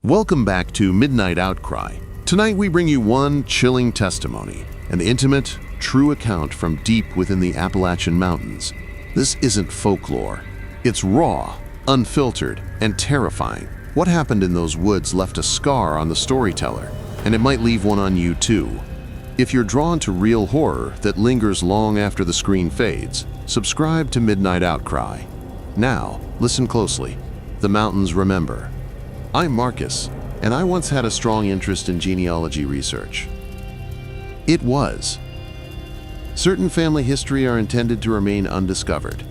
Welcome back to Midnight Outcry. Tonight we bring you one chilling testimony, an intimate, true account from deep within the Appalachian Mountains. This isn't folklore. It's raw, unfiltered, and terrifying. What happened in those woods left a scar on the storyteller, and it might leave one on you too. If you're drawn to real horror that lingers long after the screen fades, subscribe to Midnight Outcry. Now, listen closely. The mountains remember. I'm Marcus, and I once had a strong interest in genealogy research. It was. Certain family history are intended to remain undiscovered.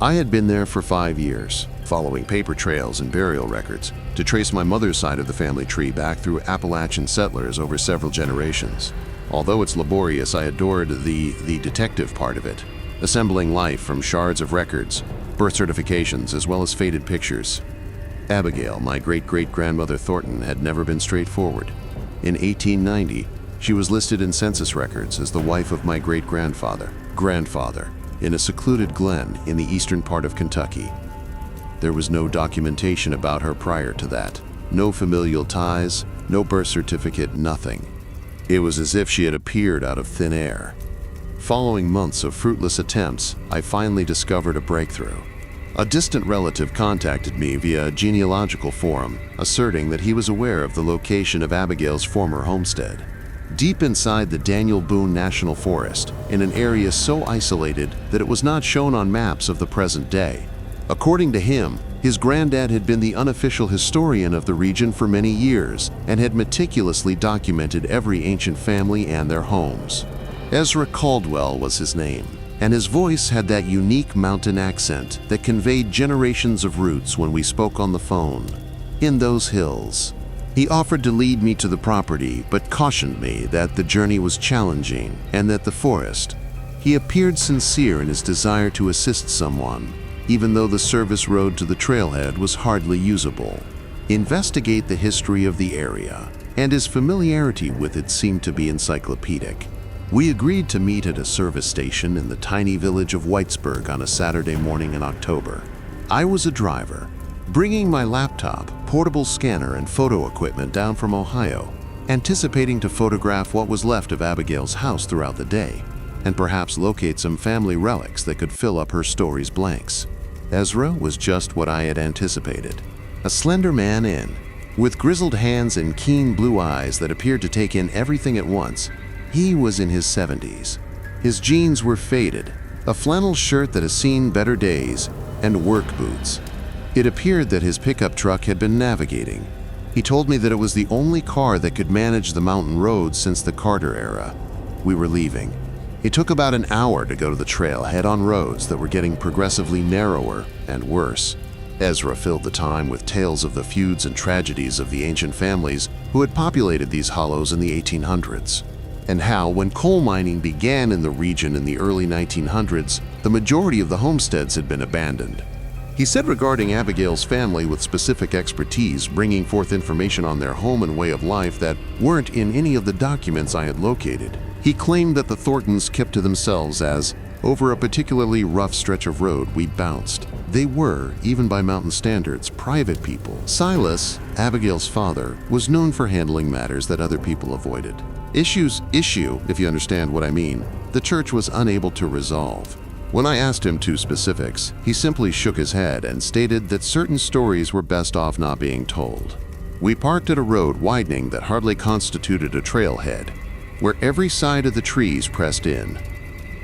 I had been there for 5 years, following paper trails and burial records to trace my mother's side of the family tree back through Appalachian settlers over several generations. Although it's laborious, I adored the detective part of it, assembling life from shards of records, birth certifications, as well as faded pictures. Abigail, my great-great-grandmother Thornton, had never been straightforward. In 1890, she was listed in census records as the wife of my great-grandfather, in a secluded glen in the eastern part of Kentucky. There was no documentation about her prior to that. No familial ties, no birth certificate, nothing. It was as if she had appeared out of thin air. Following months of fruitless attempts, I finally discovered a breakthrough. A distant relative contacted me via a genealogical forum, asserting that he was aware of the location of Abigail's former homestead. Deep inside the Daniel Boone National Forest, in an area so isolated that it was not shown on maps of the present day. According to him, his granddad had been the unofficial historian of the region for many years and had meticulously documented every ancient family and their homes. Ezra Caldwell was his name, and his voice had that unique mountain accent that conveyed generations of roots when we spoke on the phone. In those hills. He offered to lead me to the property, but cautioned me that the journey was challenging and that the forest. He appeared sincere in his desire to assist someone, even though the service road to the trailhead was hardly usable. Investigate the history of the area, and his familiarity with it seemed to be encyclopedic. We agreed to meet at a service station in the tiny village of Whitesburg on a Saturday morning in October. I was a driver, bringing my laptop, portable scanner, and photo equipment down from Ohio, anticipating to photograph what was left of Abigail's house throughout the day, and perhaps locate some family relics that could fill up her story's blanks. Ezra was just what I had anticipated. A slender man with grizzled hands and keen blue eyes that appeared to take in everything at once. He was in his 70s. His jeans were faded, a flannel shirt that has seen better days, and work boots. It appeared that his pickup truck had been navigating. He told me that it was the only car that could manage the mountain roads since the Carter era. We were leaving. It took about an hour to go to the trailhead on roads that were getting progressively narrower and worse. Ezra filled the time with tales of the feuds and tragedies of the ancient families who had populated these hollows in the 1800s. And how, when coal mining began in the region in the early 1900s, the majority of the homesteads had been abandoned. He said regarding Abigail's family with specific expertise, bringing forth information on their home and way of life that weren't in any of the documents I had located. He claimed that the Thorntons kept to themselves as, over a particularly rough stretch of road, we bounced. They were, even by mountain standards, private people. Silas, Abigail's father, was known for handling matters that other people avoided. Issue, if you understand what I mean, the church was unable to resolve. When I asked him to specifics, he simply shook his head and stated that certain stories were best off not being told. We parked at a road widening that hardly constituted a trailhead, where every side of the trees pressed in.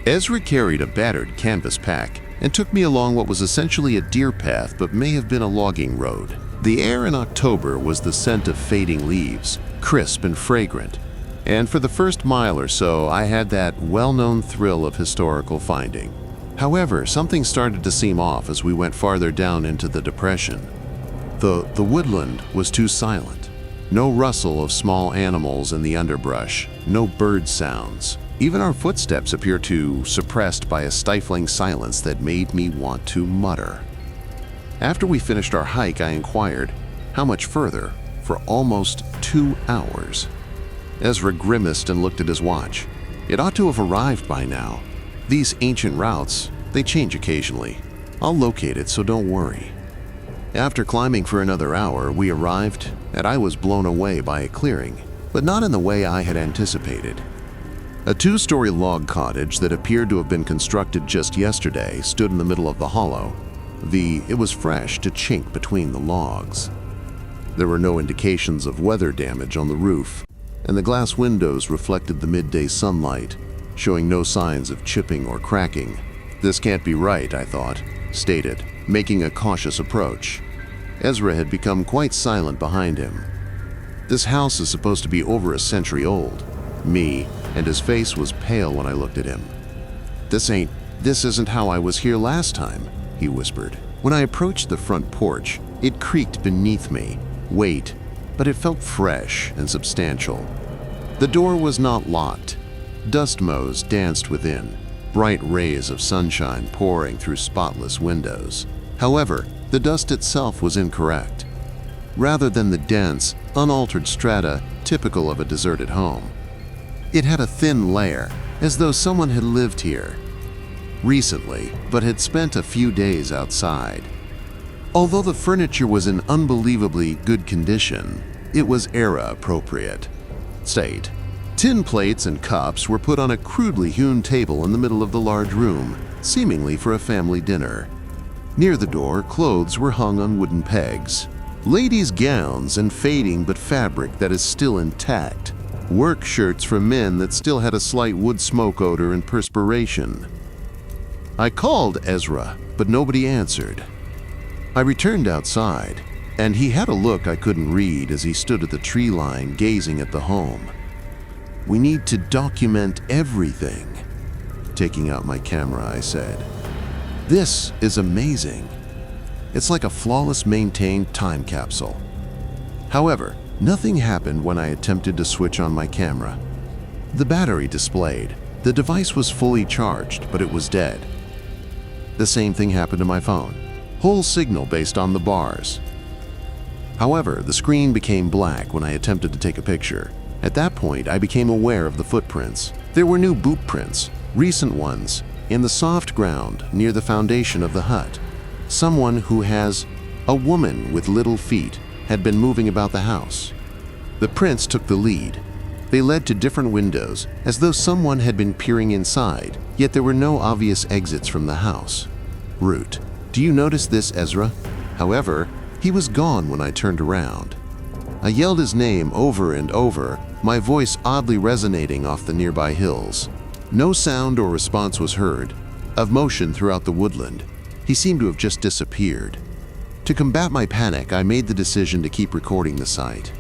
Ezra carried a battered canvas pack and took me along what was essentially a deer path but may have been a logging road. The air in October was the scent of fading leaves, crisp and fragrant. And for the first mile or so, I had that well-known thrill of historical finding. However, something started to seem off as we went farther down into the depression. The woodland was too silent. No rustle of small animals in the underbrush, no bird sounds. Even our footsteps appeared too suppressed by a stifling silence that made me want to mutter. After we finished our hike, I inquired, how much further? For almost 2 hours. Ezra grimaced and looked at his watch. It ought to have arrived by now. These ancient routes, they change occasionally. I'll locate it, so don't worry. After climbing for another hour, we arrived, and I was blown away by a clearing, but not in the way I had anticipated. A 2-story log cottage that appeared to have been constructed just yesterday stood in the middle of the hollow. It was fresh to chink between the logs. There were no indications of weather damage on the roof, and the glass windows reflected the midday sunlight, showing no signs of chipping or cracking. "This can't be right," I thought, stated, making a cautious approach. Ezra had become quite silent behind him. "This house is supposed to be over a century old." And his face was pale when I looked at him. This isn't how I was here last time," he whispered. When I approached the front porch, it creaked beneath me. But it felt fresh and substantial. The door was not locked. Dust motes danced within, bright rays of sunshine pouring through spotless windows. However, the dust itself was incorrect. Rather than the dense, unaltered strata typical of a deserted home, it had a thin layer, as though someone had lived here recently, but had spent a few days outside. Although the furniture was in unbelievably good condition, it was era-appropriate. Tin plates and cups were put on a crudely hewn table in the middle of the large room, seemingly for a family dinner. Near the door, clothes were hung on wooden pegs. Ladies' gowns and fading but fabric that is still intact. Work shirts for men that still had a slight wood smoke odor and perspiration. I called Ezra, but nobody answered. I returned outside, and he had a look I couldn't read as he stood at the tree line gazing at the home. "We need to document everything." Taking out my camera, I said, "This is amazing. It's like a flawless maintained time capsule." However, nothing happened when I attempted to switch on my camera. The battery displayed. The device was fully charged, but it was dead. The same thing happened to my phone. Whole signal based on the bars. However, the screen became black when I attempted to take a picture. At that point, I became aware of the footprints. There were new boot prints, recent ones, in the soft ground near the foundation of the hut. Someone who has a woman with little feet had been moving about the house. The prints took the lead. They led to different windows, as though someone had been peering inside, yet there were no obvious exits from the house. Root. "Do you notice this, Ezra?" However, he was gone when I turned around. I yelled his name over and over, my voice oddly resonating off the nearby hills. No sound or response was heard, of motion throughout the woodland. He seemed to have just disappeared. To combat my panic, I made the decision to keep recording the site.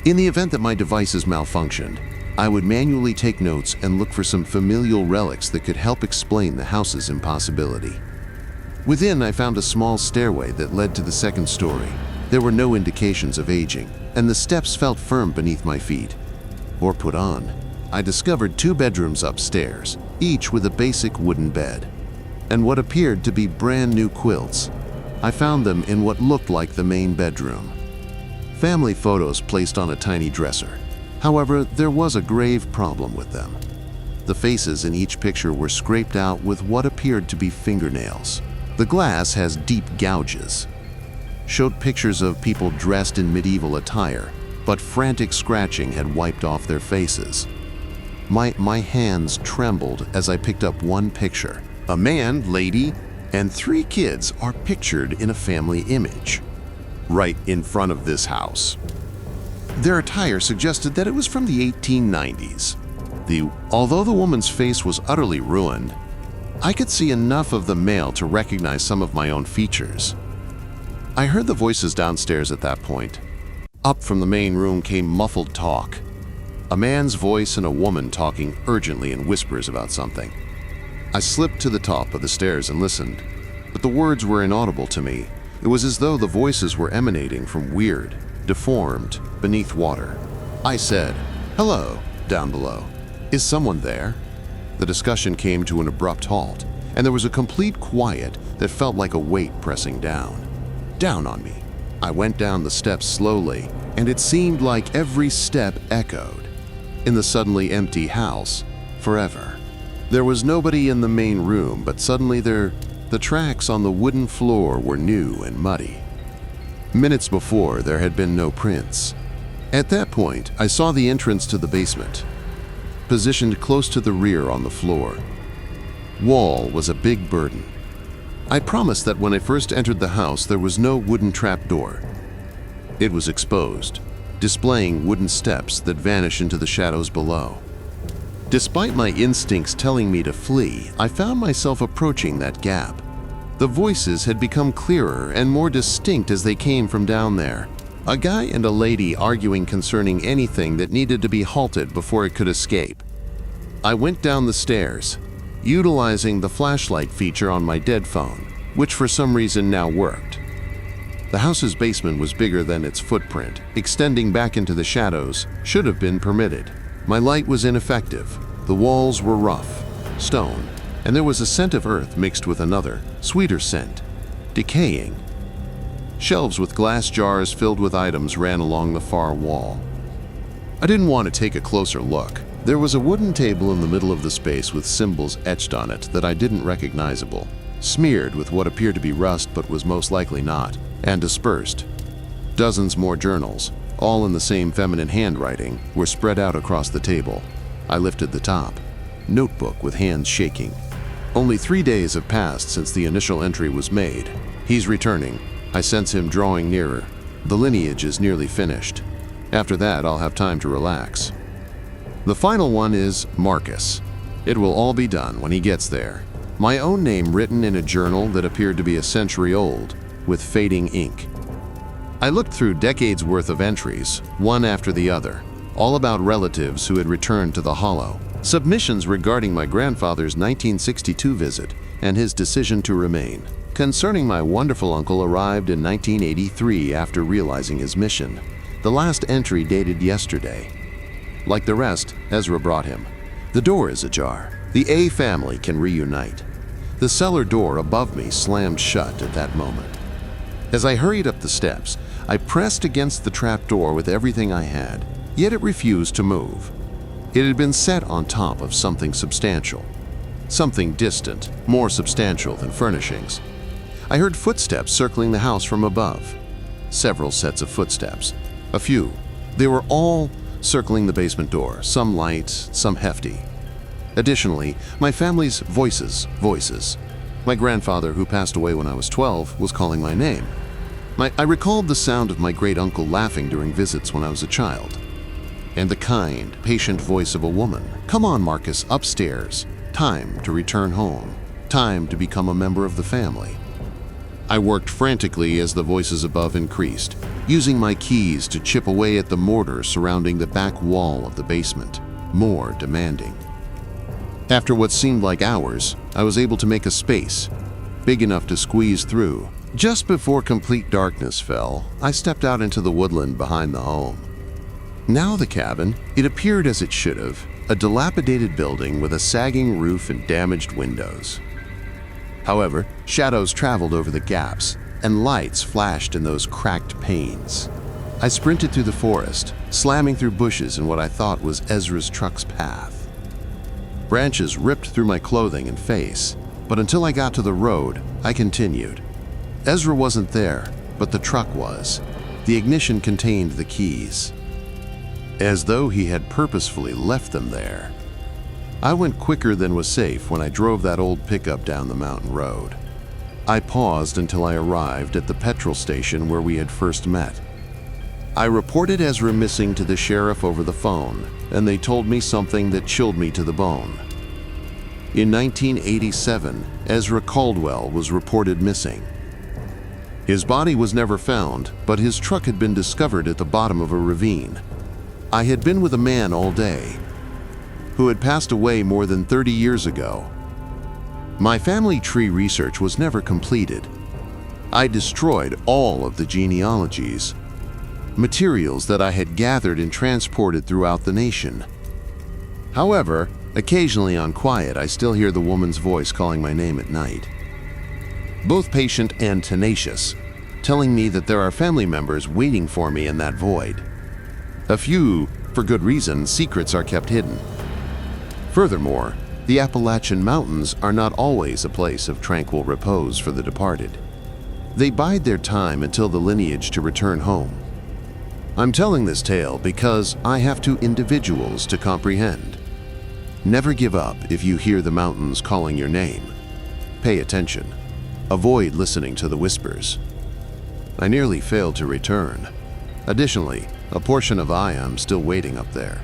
In the event that my devices malfunctioned, I would manually take notes and look for some familial relics that could help explain the house's impossibility. Within, I found a small stairway that led to the second story. There were no indications of aging, and the steps felt firm beneath my feet. Or put on. I discovered 2 bedrooms upstairs, each with a basic wooden bed, and what appeared to be brand new quilts. I found them in what looked like the main bedroom. Family photos placed on a tiny dresser. However, there was a grave problem with them. The faces in each picture were scraped out with what appeared to be fingernails. The glass has deep gouges. Showed pictures of people dressed in medieval attire, but frantic scratching had wiped off their faces. My hands trembled as I picked up one picture. A man, lady, and 3 kids are pictured in a family image, right in front of this house. Their attire suggested that it was from the 1890s. Although the woman's face was utterly ruined, I could see enough of the male to recognize some of my own features. I heard the voices downstairs at that point. Up from the main room came muffled talk. A man's voice and a woman talking urgently in whispers about something. I slipped to the top of the stairs and listened, but the words were inaudible to me. It was as though the voices were emanating from weird, deformed, beneath water. I said, "Hello," down below. "Is someone there?" The discussion came to an abrupt halt, and there was a complete quiet that felt like a weight pressing down on me. I went down the steps slowly, and it seemed like every step echoed in the suddenly empty house forever. There was nobody in the main room, but suddenly the tracks on the wooden floor were new and muddy. Minutes before, there had been no prints. At that point, I saw the entrance to the basement, positioned close to the rear on the floor. Wall was a big burden. I promised that when I first entered the house, there was no wooden trapdoor. It was exposed, displaying wooden steps that vanish into the shadows below. Despite my instincts telling me to flee, I found myself approaching that gap. The voices had become clearer and more distinct as they came from down there. A guy and a lady arguing concerning anything that needed to be halted before it could escape. I went down the stairs, utilizing the flashlight feature on my dead phone, which for some reason now worked. The house's basement was bigger than its footprint. Extending back into the shadows should have been permitted. My light was ineffective. The walls were rough, stone, and there was a scent of earth mixed with another, sweeter scent, decaying. Shelves with glass jars filled with items ran along the far wall. I didn't want to take a closer look. There was a wooden table in the middle of the space with symbols etched on it that I didn't recognizable, smeared with what appeared to be rust but was most likely not, and dispersed. Dozens more journals, all in the same feminine handwriting, were spread out across the table. I lifted the top. Notebook with hands shaking. Only 3 days have passed since the initial entry was made. He's returning. I sense him drawing nearer. The lineage is nearly finished. After that, I'll have time to relax. The final one is Marcus. It will all be done when he gets there. My own name written in a journal that appeared to be a century old, with fading ink. I looked through decades worth of entries, one after the other, all about relatives who had returned to the Hollow. Submissions regarding my grandfather's 1962 visit and his decision to remain. Concerning my wonderful uncle arrived in 1983 after realizing his mission. The last entry dated yesterday. Like the rest, Ezra brought him. The door is ajar. The A family can reunite. The cellar door above me slammed shut at that moment. As I hurried up the steps, I pressed against the trap door with everything I had, yet it refused to move. It had been set on top of something substantial. Something distant, more substantial than furnishings. I heard footsteps circling the house from above. Several sets of footsteps. A few. They were all circling the basement door, some light, some hefty. Additionally, my family's voices. My grandfather, who passed away when I was 12, was calling my name. I recalled the sound of my great-uncle laughing during visits when I was a child. And the kind, patient voice of a woman. Come on, Marcus, upstairs. Time to return home. Time to become a member of the family. I worked frantically as the voices above increased, using my keys to chip away at the mortar surrounding the back wall of the basement, more demanding. After what seemed like hours, I was able to make a space, big enough to squeeze through. Just before complete darkness fell, I stepped out into the woodland behind the home. Now the cabin, it appeared as it should have, a dilapidated building with a sagging roof and damaged windows. However, shadows traveled over the gaps, and lights flashed in those cracked panes. I sprinted through the forest, slamming through bushes in what I thought was Ezra's truck's path. Branches ripped through my clothing and face, but until I got to the road, I continued. Ezra wasn't there, but the truck was. The ignition contained the keys. As though he had purposefully left them there. I went quicker than was safe when I drove that old pickup down the mountain road. I paused until I arrived at the petrol station where we had first met. I reported Ezra missing to the sheriff over the phone, and they told me something that chilled me to the bone. In 1987, Ezra Caldwell was reported missing. His body was never found, but his truck had been discovered at the bottom of a ravine. I had been with a man all day, who had passed away more than 30 years ago. My family tree research was never completed. I destroyed all of the genealogies, materials that I had gathered and transported throughout the nation. However, occasionally on quiet, I still hear the woman's voice calling my name at night. Both patient and tenacious, telling me that there are family members waiting for me in that void. A few, for good reason, secrets are kept hidden. Furthermore, the Appalachian Mountains are not always a place of tranquil repose for the departed. They bide their time until the lineage to return home. I'm telling this tale because I have two individuals to comprehend. Never give up if you hear the mountains calling your name. Pay attention. Avoid listening to the whispers. I nearly failed to return. Additionally, a portion of I am still waiting up there.